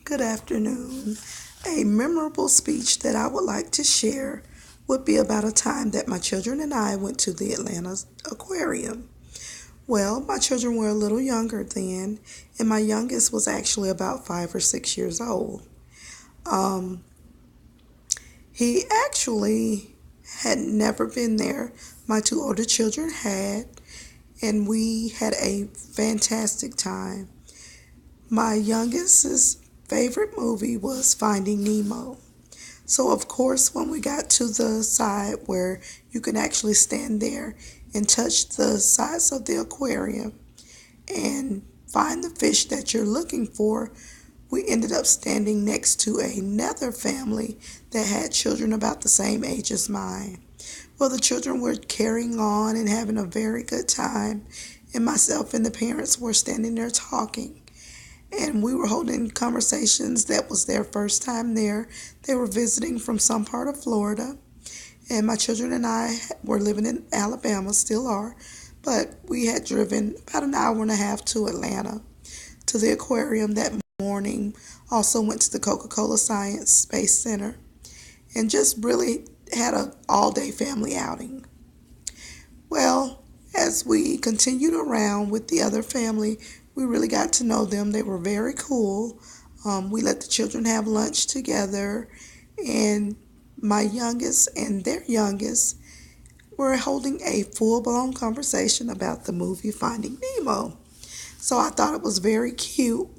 Good afternoon. A memorable speech that I would like to share would be about a time that my children and I went to the Atlanta Aquarium. Well, my children were a little younger then, and my youngest was actually about 5 or 6 years old. Um, he actually had never been there. My two older children had, and we had a fantastic time. My youngest's favorite movie was Finding Nemo. So, of course, when we got to the side where you can actually stand there and touch the sides of the aquarium and find the fish that you're looking for, we ended up standing next to another family that had children about the same age as mine. Well, the children were carrying on and having a very good time, and myself and the parents were standing there talking. And we were holding conversations. That was their first time there. They were visiting from some part of Florida, and my children and I were living in Alabama, still are, but we had driven about an hour and a half to Atlanta to the aquarium that morning. Also went to the Coca-Cola Science Space Center, and just really had an all-day family outing. Well, as we continued around with the other family, we really got to know them. They were very cool. We let the children have lunch together, and my youngest and their youngest were holding a full-blown conversation about the movie Finding Nemo. So I thought it was very cute,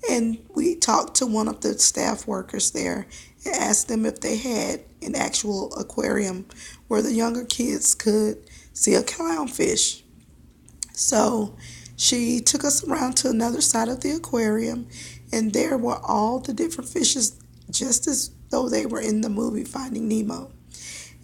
and we talked to one of the staff workers there and asked them if they had an actual aquarium where the younger kids could see a clownfish. So she took us around to another side of the aquarium, and there were all the different fishes, just as though they were in the movie Finding Nemo.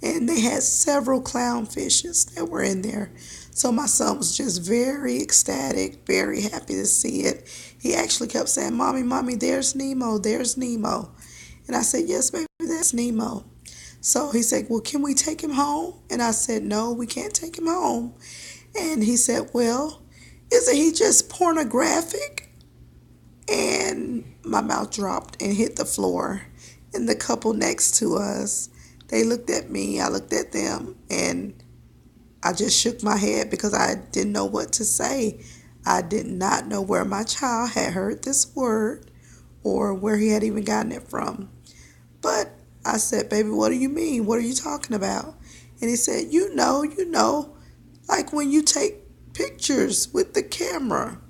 And they had several clownfishes that were in there. So my son was just very ecstatic, very happy to see it. He actually kept saying, "Mommy, Mommy, there's Nemo, there's Nemo." And I said, "Yes, baby, that's Nemo." So he said, "Well, can we take him home?" And I said, "No, we can't take him home." And he said, "Well, isn't he just pornographic?" And my mouth dropped and hit the floor. And the couple next to us, they looked at me, I looked at them, and I just shook my head because I didn't know what to say. I did not know where my child had heard this word or where he had even gotten it from. But I said, "Baby, what do you mean? What are you talking about?" And he said, you know, like when you take pictures with the camera."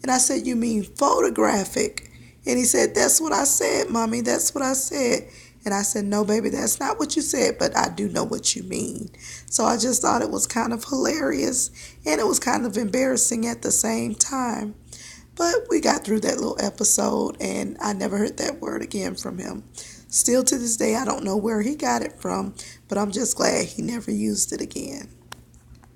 And I said, "You mean photographic?" And he said, "That's what I said, Mommy. That's what I said." And I said, "No, baby, that's not what you said, but I do know what you mean." So I just thought it was kind of hilarious, and it was kind of embarrassing at the same time. But we got through that little episode, and I never heard that word again from him. Still to this day, I don't know where he got it from, but I'm just glad he never used it again.